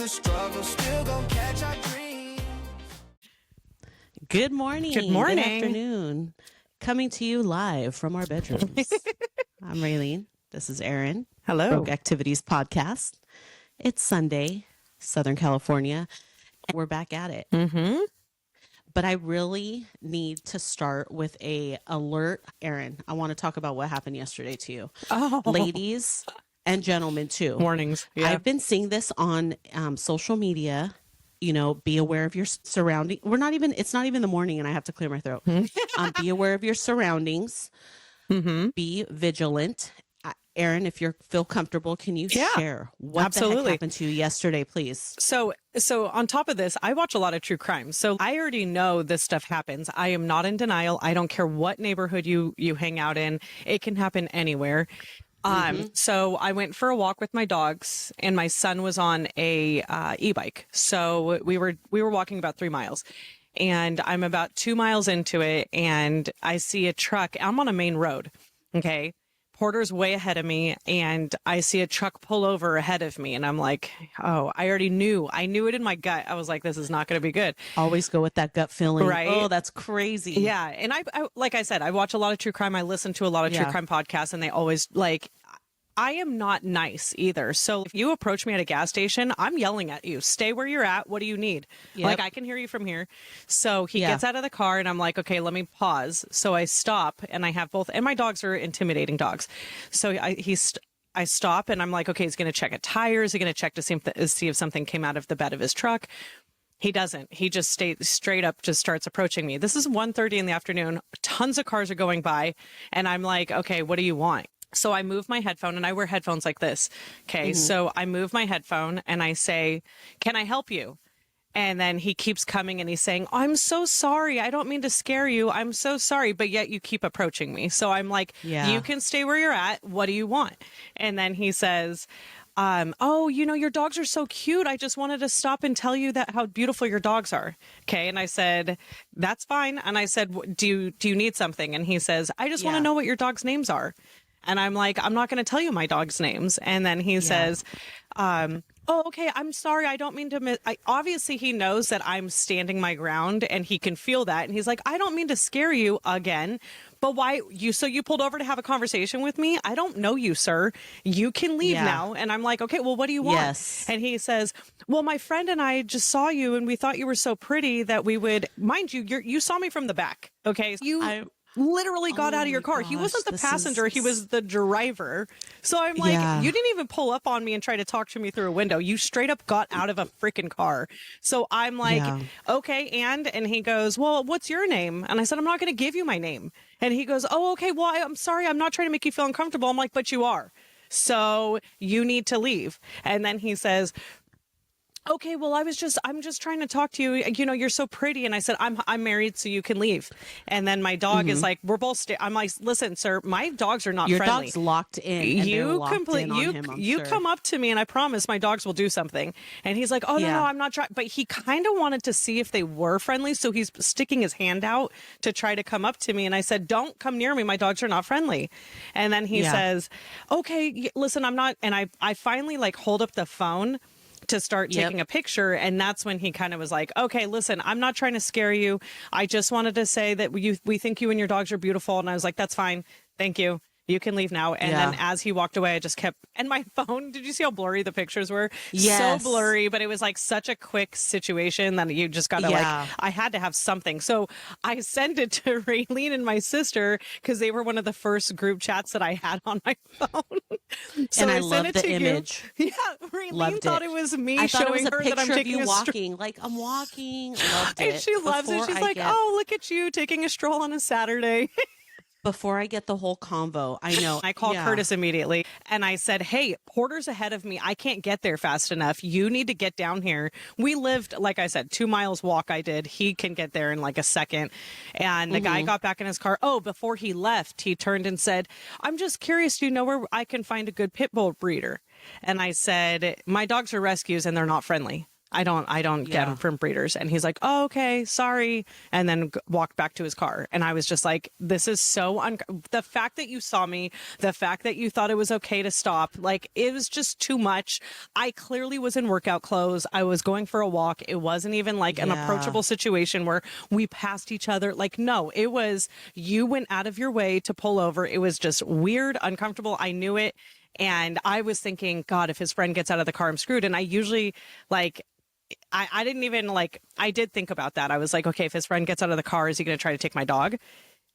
struggle, still gonna catch our dreams. Good morning. Good morning. Good afternoon. Coming to you live from our bedrooms. I'm Raylene. This is Erin. Hello. Broke Activities Podcast. It's Sunday, Southern California, and we're back at it. Mm-hmm. But I really need to start with a alert. Erin, I want to talk about what happened yesterday to you. Oh. Ladies and gentlemen, too. Warnings. Yeah. I've been seeing this on social media. You know, be aware of your surroundings. It's not even the morning and I have to clear my throat. Be aware of your surroundings. Mm-hmm. Be vigilant. Erin, if you feel comfortable, can you share what the heck happened to you yesterday, please? So on top of this, I watch a lot of true crime. So I already know this stuff happens. I am not in denial. I don't care what neighborhood you hang out in. It can happen anywhere. So I went for a walk with my dogs and my son was on a e-bike. So we were walking about 3 miles and I'm about 2 miles into it and I see a truck. I'm on a main road. Okay. Porter's way ahead of me and I see a truck pull over ahead of me and I'm like, oh, I already knew. I knew it in my gut. I was like, this is not going to be good. Always go with that gut feeling. Right. Oh, that's crazy. Yeah. And I like I said, I watch a lot of true crime. I listen to a lot of true crime podcasts and they always I am not nice either. So if you approach me at a gas station, I'm yelling at you. Stay where you're at. What do you need? Yep. Like, I can hear you from here. So he gets out of the car and I'm like, okay, let me pause. So I stop and I have both. And my dogs are intimidating dogs. So I stop and I'm like, okay, he's going to check a tire. Is he going to check to see if something came out of the bed of his truck? He doesn't. He just straight up just starts approaching me. This is 1:30 in the afternoon. Tons of cars are going by. And I'm like, okay, what do you want? So I move my headphone and I wear headphones like this. Okay. So I move my headphone and I say, can I help you? And then he keeps coming and he's saying, I'm so sorry. I don't mean to scare you. I'm so sorry. But yet you keep approaching me. So I'm like, you can stay where you're at. What do you want? And then he says, oh, your dogs are so cute. I just wanted to stop and tell you that how beautiful your dogs are. Okay. And I said, that's fine. And I said, do you need something? And he says, I just want to know what your dog's names are. And I'm like, I'm not going to tell you my dog's names. And then he says, oh, okay, I'm sorry. I don't mean to obviously he knows that I'm standing my ground and he can feel that. And he's like, I don't mean to scare you again, but why you pulled over to have a conversation with me? I don't know you, sir. You can leave now. And I'm like, okay, well, what do you want? Yes. And he says, well, my friend and I just saw you and we thought you were so pretty that we would, mind you, you saw me from the back. Okay. Literally got out of your car. He wasn't the passenger. He was the driver. So I'm like, you didn't even pull up on me and try to talk to me through a window. You straight up got out of a freaking car. So I'm like, okay. And he goes, well, what's your name? And I said, I'm not going to give you my name. And he goes, oh, okay. Well, I'm sorry. I'm not trying to make you feel uncomfortable. I'm like, but you are. So you need to leave. And then he says, okay, well, I'm just trying to talk to you. You're so pretty. And I said, I'm married, so you can leave. And then my dog is like, we're both, I'm like, listen, sir, my dogs are not friendly. Your dog's locked in. You come up to me and I promise my dogs will do something. And he's like, oh, no, I'm not trying. But he kind of wanted to see if they were friendly. So he's sticking his hand out to try to come up to me. And I said, don't come near me. My dogs are not friendly. And then he says, okay, listen, I'm not. And I finally hold up the phone to start taking a picture. And that's when he kind of was like, okay, listen, I'm not trying to scare you. I just wanted to say that we think you and your dogs are beautiful. And I was like, that's fine. Thank you. You can leave now. And then as he walked away, I just kept, and my phone, did you see how blurry the pictures were? Yes. So blurry, but it was such a quick situation that you just got to I had to have something. So I sent it to Raylene and my sister because they were one of the first group chats that I had on my phone. So and I love the image. Yeah. Raylene thought it was me showing her that I'm taking you walking. I'm walking. Loved it. And she loves it. She's like, oh, look at you taking a stroll on a Saturday. Before I get the whole convo, I know. I called Curtis immediately and I said, hey, Porter's ahead of me. I can't get there fast enough. You need to get down here. We lived, like I said, 2 miles walk I did. He can get there in a second. And the guy got back in his car. Oh, before he left, he turned and said, I'm just curious, do you know where I can find a good pit bull breeder? And I said, my dogs are rescues and they're not friendly. I don't get them from breeders. And he's like, oh, okay, sorry. And then walked back to his car. And I was just like, this is so, the fact that you saw me, the fact that you thought it was okay to stop, like, it was just too much. I clearly was in workout clothes. I was going for a walk. It wasn't even like an approachable situation where we passed each other. Like, no, it was, you went out of your way to pull over. It was just weird, uncomfortable. I knew it. And I was thinking, God, if his friend gets out of the car, I'm screwed. And I usually like, I didn't even like, I did think about that. I was like, okay, if his friend gets out of the car, is he going to try to take my dog?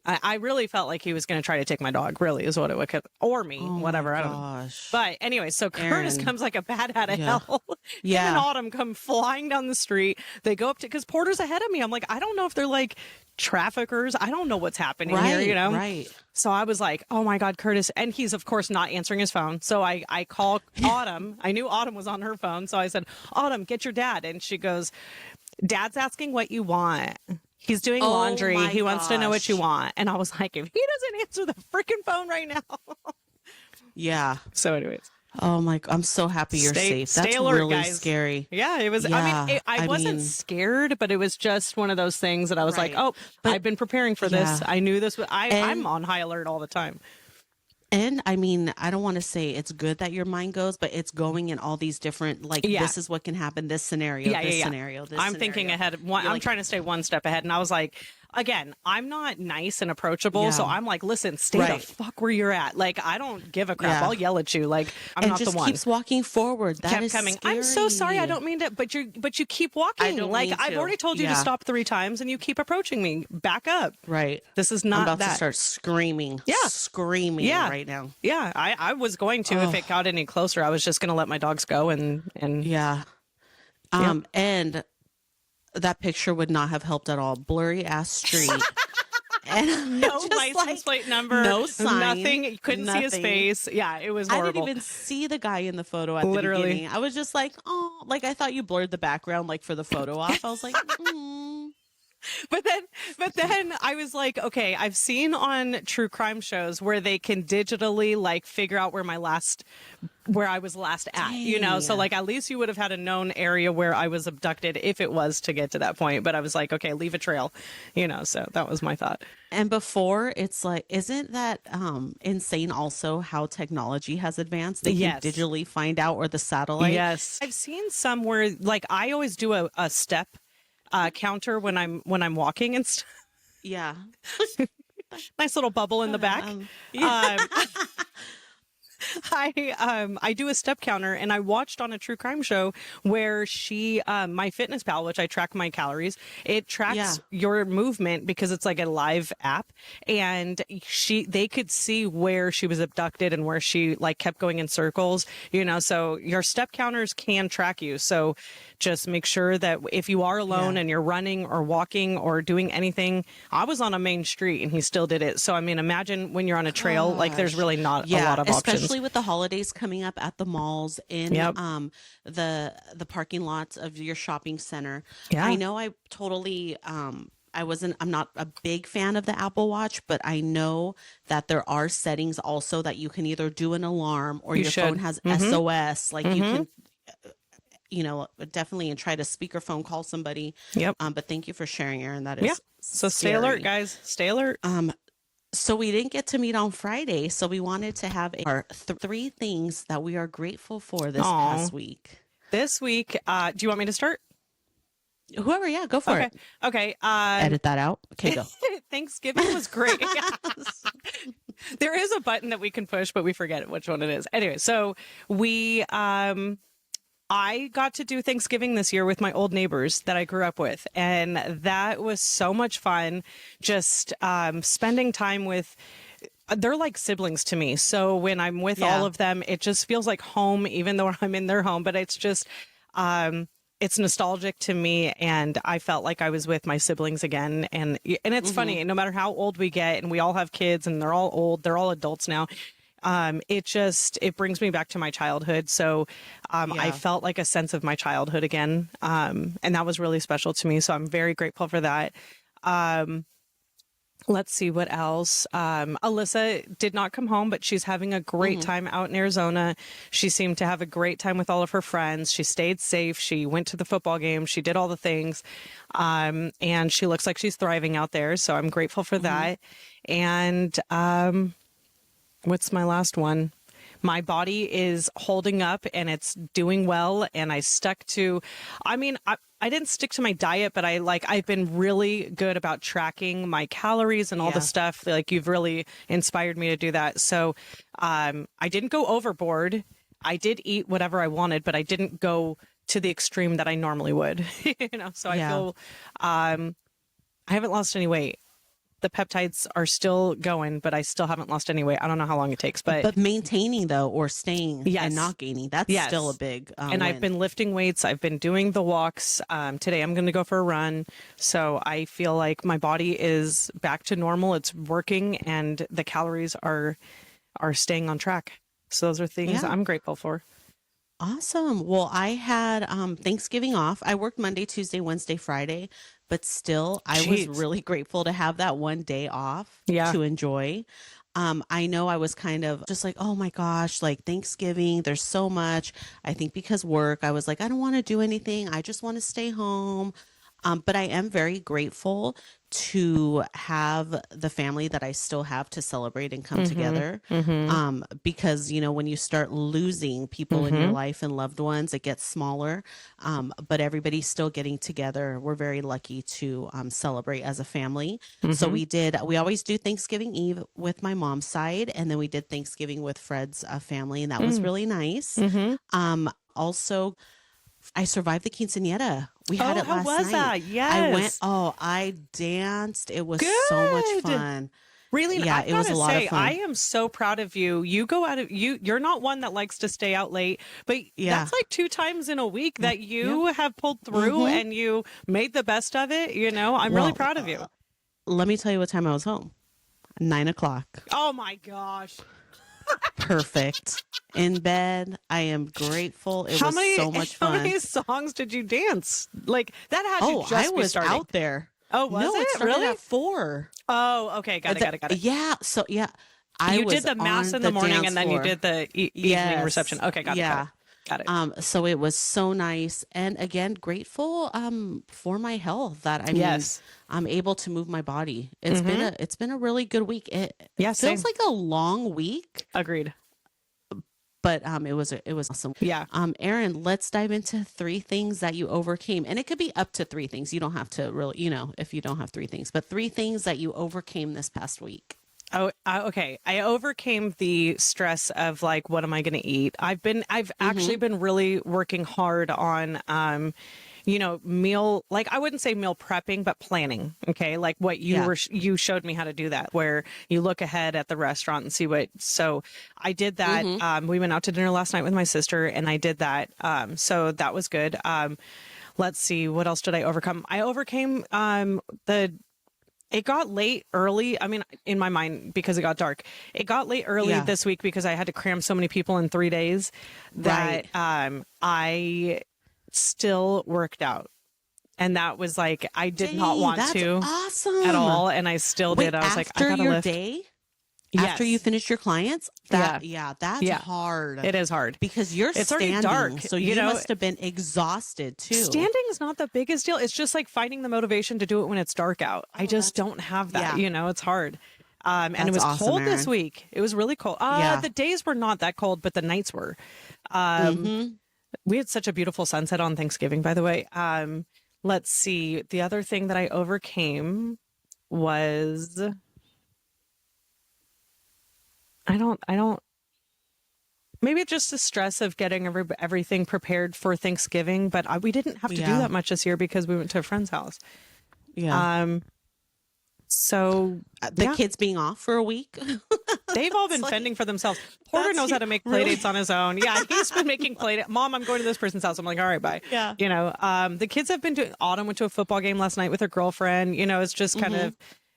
I really felt like he was going to try to take my dog, really, is what it would, or me, whatever. I don't know. But anyway, so Curtis comes like a bat out of hell. Him and Autumn come flying down the street. They go up to, because Porter's ahead of me. I'm like, I don't know if they're like traffickers. I don't know what's happening here, you know? Right. So I was like, oh my God, Curtis. And he's, of course, not answering his phone. So I call Autumn. I knew Autumn was on her phone. So I said, Autumn, get your dad. And she goes, Dad's asking what you want. He's doing laundry. He wants to know what you want. And I was like, if he doesn't answer the freaking phone right now. Yeah. So anyways. Oh my, I'm so happy you're safe. That's alert, really guys. Scary. Yeah, it was, I mean, I wasn't scared, but it was just one of those things that I was like, oh, but I've been preparing for this. I knew this. I'm on high alert all the time. And I mean, I don't want to say it's good that your mind goes, but it's going in all these different, like, this is what can happen, this scenario, scenario, this I'm thinking ahead. I'm trying to stay one step ahead. And I was like, again, I'm not nice and approachable. So I'm like, listen, stay the fuck where you're at. Like, I don't give a crap. I'll yell at you. Like, I'm not the one. Keeps walking forward. That kept is coming. Scary. I'm so sorry. I don't mean to, but you keep walking. Like, I've already told you to stop 3 times and you keep approaching me. Back up. Right. This is not I'm about that. to start screaming. Yeah. Screaming right now. Yeah. I was going to, if it got any closer, I was just going to let my dogs go and yeah. And that picture would not have helped at all. Blurry ass street. And no license plate number, no sign, nothing. You couldn't see his face. Yeah, it was horrible. I didn't even see the guy in the photo at the beginning. I was just like, oh, like I thought you blurred the background like for the photo op. I was like, But then I was like, okay, I've seen on true crime shows where they can digitally like figure out where I was last at, you know? So like, at least you would have had a known area where I was abducted if it was to get to that point. But I was like, okay, leave a trail, you know? So that was my thought. And before, it's like, isn't that insane also how technology has advanced? They can digitally find out, or the satellite. Yes. I've seen some where like, I always do a step counter when I'm walking and stuff. Yeah. Nice little bubble in the back. I do a step counter, and I watched on a true crime show where she, MyFitnessPal, which I track my calories, it tracks your movement because it's like a live app, and they could see where she was abducted and where she like kept going in circles, you know, so your step counters can track you. So just make sure that if you are alone and you're running or walking or doing anything, I was on a main street and he still did it. So, I mean, imagine when you're on a trail, like there's really not a lot of options. Especially with the holidays coming up at the malls, in the parking lots of your shopping center. Yeah. I know I totally, I'm not a big fan of the Apple Watch, but I know that there are settings also that you can either do an alarm or your phone has SOS. Like you can, you know, definitely, and try to speakerphone call somebody. Yep. But thank you for sharing, Erin. That is so stay alert, guys. Stay alert. So we didn't get to meet on Friday, so we wanted to have our 3 things that we are grateful for this past week. This week, do you want me to start? Whoever, go for it. Okay. Edit that out. Okay, go. Thanksgiving was great. There is a button that we can push, but we forget which one it is. Anyway, so we, I got to do Thanksgiving this year with my old neighbors that I grew up with. And that was so much fun. Just spending time with, they're like siblings to me. So when I'm with all of them, it just feels like home, even though I'm in their home. But it's just, it's nostalgic to me. And I felt like I was with my siblings again. And it's funny, no matter how old we get, and we all have kids and they're all old, they're all adults now. It brings me back to my childhood. So, I felt like a sense of my childhood again. And that was really special to me. So I'm very grateful for that. Let's see what else. Alyssa did not come home, but she's having a great time out in Arizona. She seemed to have a great time with all of her friends. She stayed safe. She went to the football game. She did all the things. And she looks like she's thriving out there. So I'm grateful for that. And what's my last one? My body is holding up and it's doing well. And I stuck to, I didn't stick to my diet, but I've been really good about tracking my calories and all the stuff. Like, you've really inspired me to do that. So, I didn't go overboard. I did eat whatever I wanted, but I didn't go to the extreme that I normally would, so I feel, I haven't lost any weight. The peptides are still going, but I still haven't lost any weight. I don't know how long it takes, but maintaining though, or staying and not gaining, that's still a big and win. I've been lifting weights. I've been doing the walks. Today I'm going to go for a run. So I feel like my body is back to normal. It's working and the calories are staying on track. So those are things I'm grateful for. Awesome. Well, I had Thanksgiving off. I worked Monday, Tuesday, Wednesday, Friday, but still I was really grateful to have that one day off to enjoy. I know I was kind of just like, oh my gosh, like Thanksgiving, there's so much. I think because work, I was like, I don't want to do anything. I just want to stay home. But I am very grateful to have the family that I still have to celebrate and come together. Because, when you start losing people in your life and loved ones, it gets smaller. But everybody's still getting together. We're very lucky to celebrate as a family. So we always do Thanksgiving Eve with my mom's side. And then we did Thanksgiving with Fred's family. And that was really nice. Also, I survived the quinceañera. We had it last night. How was that? Yes. I danced. It was so much fun. Raylene, it was a lot of fun. I am so proud of you. You go out of you're not one that likes to stay out late, but that's like 2 times in a week that you have pulled through and you made the best of it. I'm really proud of you. Let me tell you what time I was home. 9:00. Oh my gosh. Perfect. In bed. I am grateful. It was so much fun. How many songs did you dance? Like, that had to just be starting. I was out there. Oh, was it? It started really? at 4. Oh, okay. Got it. Yeah. So, you did the mass in the morning and then you did the evening reception. Okay, got it. Got it. So it was so nice. And again, grateful for my health that I'm able to move my body. It's been a really good week. It feels like a long week. Agreed. But it was awesome. Yeah. Erin, let's dive into 3 things that you overcame. And it could be up to 3 things. You don't have to really, if you don't have 3 things, but 3 things that you overcame this past week. Oh, okay. I overcame the stress of like, what am I going to eat? I've actually been really working hard on, meal, like I wouldn't say meal prepping, but planning. Okay. Like what you showed me how to do that, where you look ahead at the restaurant and see so I did that. We went out to dinner last night with my sister and I did that. So that was good. Let's see, what else did I overcome? I overcame, it got late early. I mean, in my mind, because it got dark, it got late early this week because I had to cram so many people in 3 days that I still worked out. And that was like, I did not want to at all. And I still did. I was like, I gotta lift. After you finish your clients? That's hard. It is hard. Because it's standing, already dark. So you must have been exhausted too. Standing is not the biggest deal. It's just like finding the motivation to do it when it's dark out. I just don't have that. It's hard. And it was awesome, cold this week. It was really cold. The days were not that cold, but the nights were. We had such a beautiful sunset on Thanksgiving, by the way. Let's see. The other thing that I overcame was... I don't, maybe it's just the stress of getting everything prepared for Thanksgiving, but we didn't have to do that much this year because we went to a friend's house. Yeah. So the kids being off for a week, they've all been fending for themselves. Porter knows how to make play dates on his own. Yeah. He's been making play dates. Mom, I'm going to this person's house. I'm like, all right, bye. Yeah. The kids have been doing, Autumn went to a football game last night with her girlfriend. It's just kind of,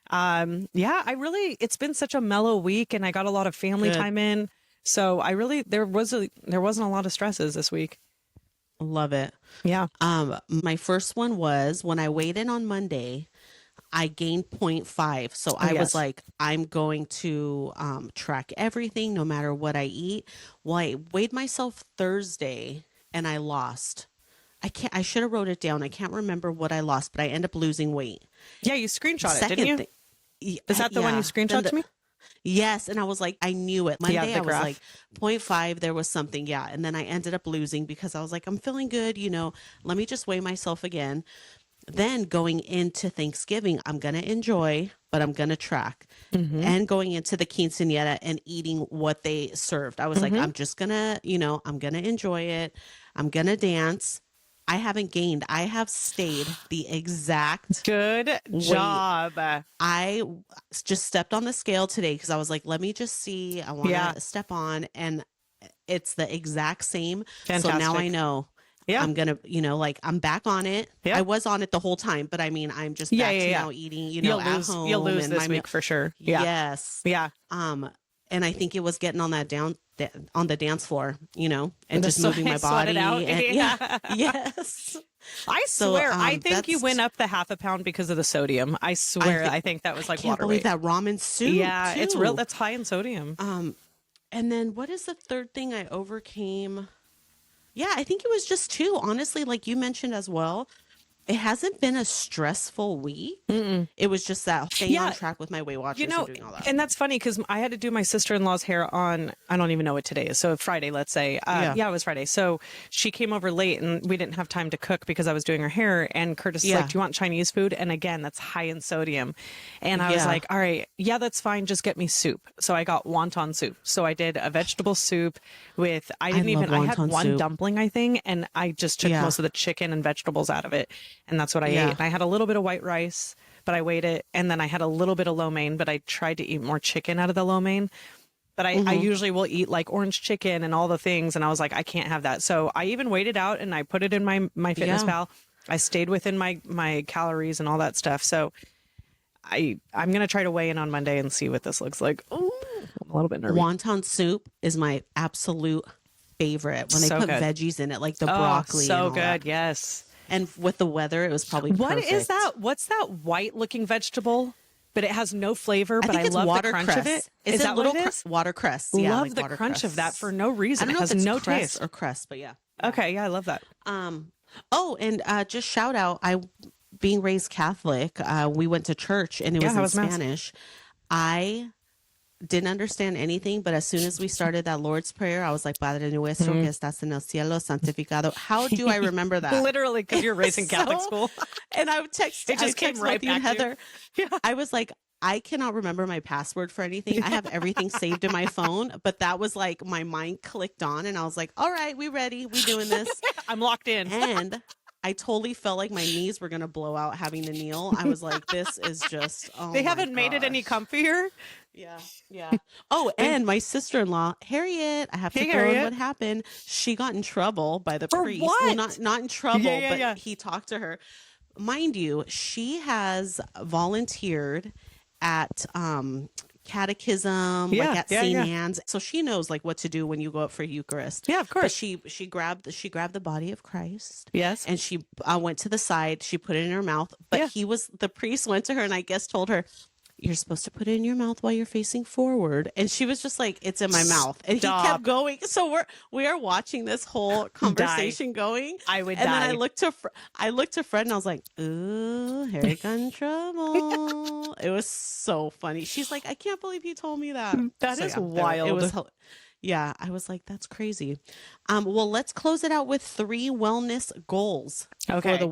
it's been such a mellow week and I got a lot of family time in. So there wasn't a lot of stresses this week. Love it. Yeah. My first one was when I weighed in on Monday, I gained 0.5. So I was like, I'm going to track everything no matter what I eat. Well, I weighed myself Thursday and I lost. I should have wrote it down. I can't remember what I lost, but I ended up losing weight. Yeah, you screenshot it, didn't you? Is that the one you screenshot to me? Yes. And I was like, I knew it. Monday, I was like 0.5. There was something. Yeah. And then I ended up losing because I was like, I'm feeling good. Let me just weigh myself again. Then going into Thanksgiving, I'm going to enjoy, but I'm going to track. And going into the quinceañera and eating what they served. I was like, I'm just going to, I'm going to enjoy it. I'm going to dance. I haven't gained. I have stayed the exact good job. I just stepped on the scale today because I was like, let me just see. I want to step on. And it's the exact same. Fantastic. So now I know. Yeah. I'm going to, I'm back on it. I was on it the whole time, but I mean, I'm just back to now eating, at home. You'll lose this week for sure. Yeah. Yes. Yeah. And I think it was getting on that on the dance floor, and just moving my body. It out. And, yes. I swear, I think you went up the half a pound because of the sodium. I swear, I think that was like water weight. I can't believe that ramen soup. Yeah, too. it's real. That's high in sodium. And then what is the third thing I overcame? Yeah, I think it was just 2. Honestly, like you mentioned as well, it hasn't been a stressful week. It was just that staying on track with my Weight Watchers and doing all that. And that's funny because I had to do my sister-in-law's hair on, I don't even know what today is. So Friday, let's say. Yeah, it was Friday. So she came over late and we didn't have time to cook because I was doing her hair. And Curtis is like, do you want Chinese food? And again, that's high in sodium. And I was like, all right, yeah, that's fine. Just get me soup. So I got wonton soup. So I did a vegetable soup with, I had one dumpling, I think. And I just took most of the chicken and vegetables out of it. And that's what I ate. And I had a little bit of white rice, but I weighed it. And then I had a little bit of lo mein, but I tried to eat more chicken out of the lo mein. But I usually will eat like orange chicken and all the things. And I was like, I can't have that. So I even weighed it out and I put it in my FitnessPal. I stayed within my calories and all that stuff. So I'm going to try to weigh in on Monday and see what this looks like. Ooh, I'm a little bit nervous. Wonton soup is my absolute favorite when they put veggies in it, like the broccoli. So and good. That. Yes. And with the weather, it was probably What perfect. is that? What's that white looking vegetable? But it has no flavor, but I love the crunch of it. Is that little what it is? Watercress. Yeah, love like the crunch of that for no reason. I don't know it has if it's no cress taste or cress, but yeah. Okay, yeah, I love that. And just shout out, being raised Catholic, we went to church and it was in Spanish. I didn't understand anything, but as soon as we started that Lord's Prayer, I was like, Padre nuestro que estás en el cielo, santificado. How do I remember that? Literally, because you're raised in Catholic school. And I would text, it just came right back Heather. I was like, I cannot remember my password for anything. I have everything saved in my phone, but that was like my mind clicked on and I was like, all right, we ready. We doing this. I'm locked in. And I totally felt like my knees were going to blow out having to kneel. I was like, this is just, they haven't made it any comfier. Yeah. Oh, and my sister-in-law, Harriet, I have to go on what happened. She got in trouble by the priest. What? Well, not in trouble, but he talked to her. Mind you, she has volunteered at catechism, like at St. Anne's. So she knows like what to do when you go up for Eucharist. Yeah, of course. But she grabbed the body of Christ. Yes. And she went to the side. She put it in her mouth. But the priest went to her and I guess told her, you're supposed to put it in your mouth while you're facing forward. And she was just like, it's in my mouth. And he kept going. So we are watching this whole conversation going. I would die. And then I looked to Fred and I was like, ooh, Harry got in trouble. It was so funny. She's like, I can't believe he told me that. That is wild. It was yeah, I was like, that's crazy. Well, let's close it out with 3 wellness goals for the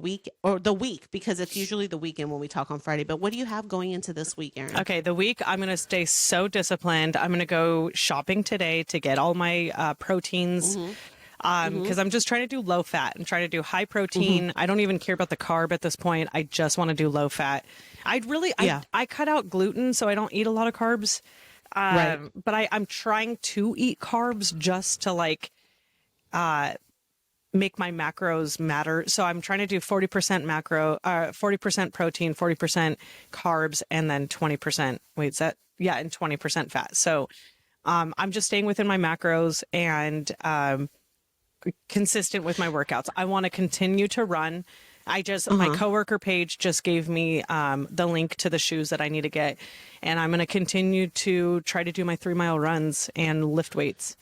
week, because it's usually the weekend when we talk on Friday. But what do you have going into this week, Erin? Okay, the week, I'm going to stay so disciplined. I'm going to go shopping today to get all my proteins. Because I'm just trying to do low fat. I'm trying to do high protein. I don't even care about the carb at this point. I just want to do low fat. I cut out gluten, so I don't eat a lot of carbs. But I'm trying to eat carbs just to like make my macros matter. So I'm trying to do 40% 40% protein, 40% carbs, and then 20%. And 20% fat. So I'm just staying within my macros and consistent with my workouts. I want to continue to run. My coworker page just gave me the link to the shoes that I need to get. And I'm going to continue to try to do my 3-mile runs and lift weights.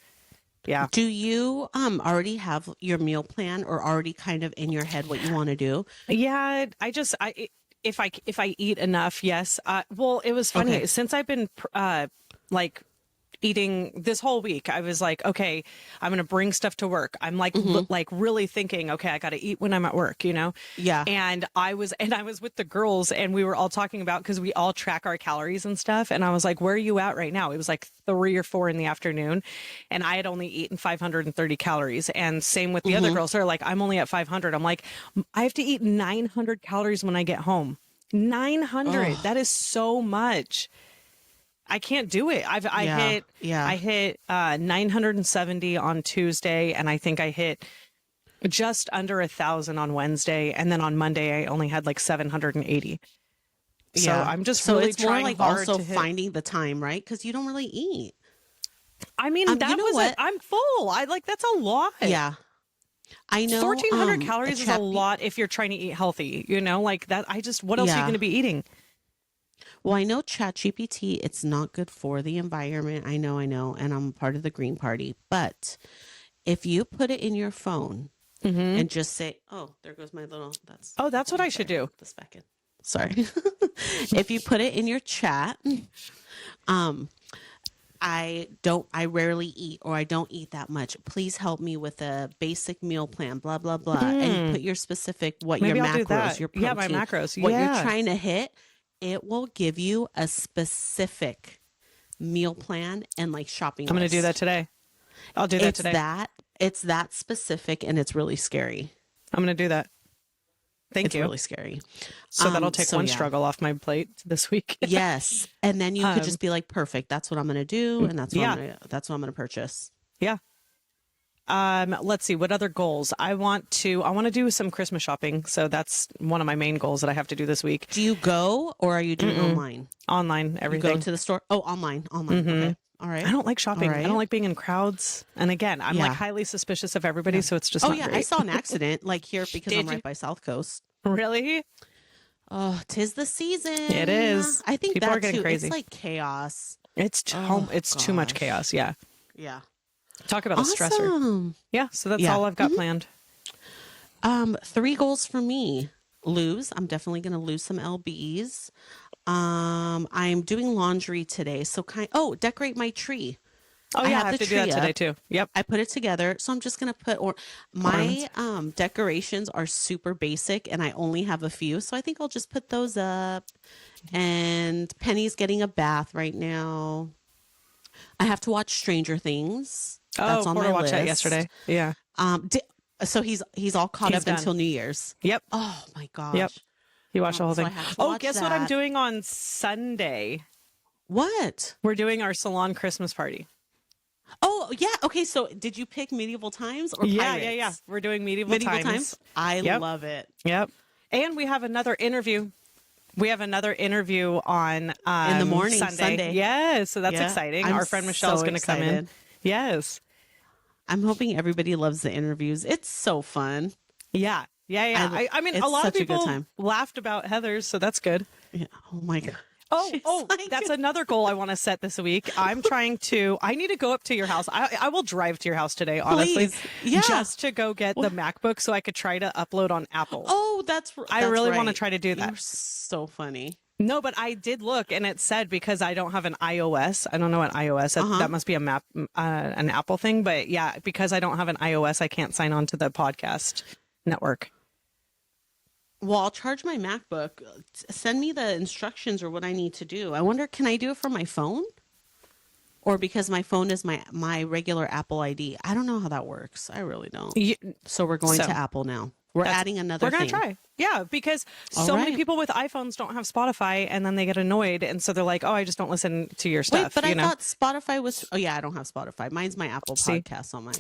Yeah. Do you already have your meal plan or already kind of in your head what you want to do? Yeah, if I eat enough, yes. Well, it was funny since I've been like eating this whole week. I was like, okay, I'm going to bring stuff to work. I'm like, like really thinking, okay, I got to eat when I'm at work, you know? Yeah. And I was with the girls and we were all talking about, cause we all track our calories and stuff. And I was like, where are you at right now? It was like 3 or 4 in the afternoon and I had only eaten 530 calories. And same with the other girls. They're like, I'm only at 500. I'm like, I have to eat 900 calories when I get home. 900. That is so much. I can't do it. I hit 970 on Tuesday, and I think I hit just under 1,000 on Wednesday, and then on Monday I only had like 780. So I'm just really it's more trying like hard also to hit. finding the time, right? Because you don't really eat. I mean, that you know was what? it. I'm full. That's a lot. Yeah, I know. 1,400 calories is a lot if you're trying to eat healthy. You know, like that. What else are you going to be eating? Well, I know ChatGPT, it's not good for the environment. I know, and I'm part of the Green Party. But if you put it in your phone and just say, oh, there goes my little, that's what I should do. The second. Sorry. If you put it in your chat, I rarely eat or I don't eat that much. Please help me with a basic meal plan, blah, blah, blah. And you put your specific, Maybe your I'll do macros, that. your protein, my macros. what you're trying to hit. It will give you a specific meal plan and like shopping I'm going to do that today. I'll do that today. It's that specific and it's really scary. I'm going to do that. Thank you. It's really scary. So that'll take one struggle off my plate this week. Yes. And then you could just be like, perfect. That's what I'm going to do. And that's what I'm going to purchase. Yeah. Let's see what other goals I want to do some Christmas shopping. So that's one of my main goals that I have to do this week. Do you go or are you doing online? Online, everything. You go to the store? Oh, online. Okay. All right. I don't like shopping. Right. I don't like being in crowds. And again, I'm like highly suspicious of everybody. So it's just, I saw an accident like here because I'm right by South Coast. Really? Oh, 'tis the season. It is. I think people that are getting too. crazy. It's like chaos. It's too much chaos. Yeah. Yeah. Talk about a stressor. Yeah. So that's all I've got planned. 3 goals for me. I'm definitely going to lose some LBs. I'm doing laundry today. So decorate my tree. Oh yeah, I have to do that today too. Yep. I put it together. So I'm just going to put, my decorations are super basic and I only have a few. So I think I'll just put those up. And Penny's getting a bath right now. I have to watch Stranger Things. That's on my list. Watched that yesterday. Yeah. So he's all caught up until New Year's. Yep. Oh my gosh. Yep. You watched the whole thing. Guess what I'm doing on Sunday? What? We're doing our salon Christmas party. Oh yeah. Okay. So did you pick medieval times or pirates? Yeah. We're doing medieval times. I love it. Yep. And we have another interview. On in the morning Sunday. Yes, so that's exciting. Our friend Michelle's going to come in. Yes. I'm hoping everybody loves the interviews. It's so fun. Yeah. I mean, a lot of people laughed about Heather's, so that's good. Yeah. Oh my God. That's another goal I want to set this week. I need to go up to your house. I will drive to your house today, honestly. Please. Yeah. Just to go get the MacBook so I could try to upload on Apple. Oh, I really right. want to try to do that. You're so funny. No, but I did look and it said because I don't have an iOS. I don't know what iOS. That must be an Apple thing. But yeah, because I don't have an iOS, I can't sign on to the podcast network. Well, I'll charge my MacBook. Send me the instructions or what I need to do. I wonder, can I do it from my phone? Or because my phone is my regular Apple ID? I don't know how that works. I really don't. So we're going to Apple now. We're adding another thing. We're going to try. Yeah, because many people with iPhones don't have Spotify and then they get annoyed. And so they're like, oh, I just don't listen to your stuff. Wait, but I thought Spotify was... Oh, yeah, I don't have Spotify. Mine's my Apple Podcasts on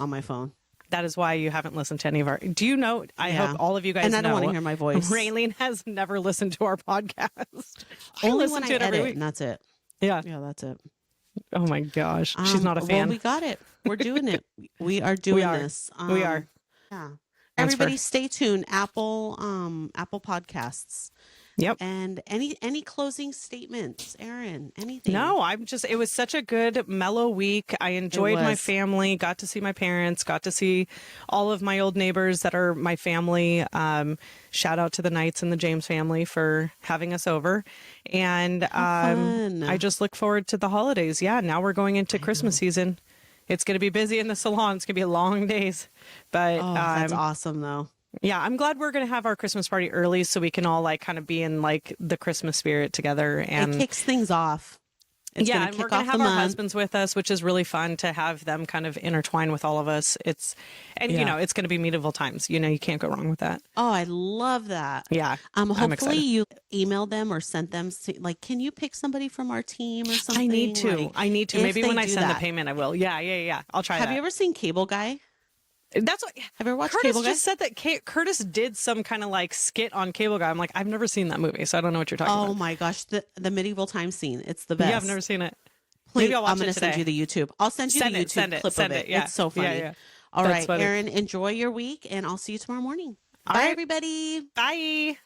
my phone. That is why you haven't listened to any of our... Do you know... I hope all of you guys know. And I don't want to hear my voice. Raylene has never listened to our podcast. Only when I edit, and that's it. Yeah. Yeah, that's it. Oh my gosh. She's not a fan. Well, we got it. We're doing it. We are doing this. We are. Yeah. Everybody stay tuned. Apple Podcasts. Yep. And any closing statements, Erin? Anything? No, it was such a good mellow week. I enjoyed my family, got to see my parents, got to see all of my old neighbors that are my family. Shout out to the Knights and the James family for having us over. And I just look forward to the holidays. Yeah, now we're going into Christmas season. It's going to be busy in the salon. It's going to be long days. But that's awesome though. Yeah, I'm glad we're going to have our Christmas party early so we can all like kind of be in like the Christmas spirit together. And it kicks things off. And we're going to have our husbands with us, which is really fun to have them kind of intertwine with all of us. It's going to be medieval times. You can't go wrong with that. Oh, I love that. Yeah. Hopefully you emailed them or sent them like, can you pick somebody from our team or something? I need to. Maybe when I send the payment, I will. Yeah. I'll try that. Have you ever seen Cable Guy? That's what. Have you ever watched Curtis Cable Guy? just said that Curtis did some kind of like skit on Cable Guy. I'm like, I've never seen that movie, so I don't know what you're talking about. Oh my gosh, the medieval time scene. It's the best. Yeah, I've never seen it. Please, Maybe I'll watch I'm going to send you the YouTube. I'll send you the YouTube clip of it. Yeah. It's so funny. Yeah. All right, funny. Erin, enjoy your week, and I'll see you tomorrow morning. Bye, everybody. Bye.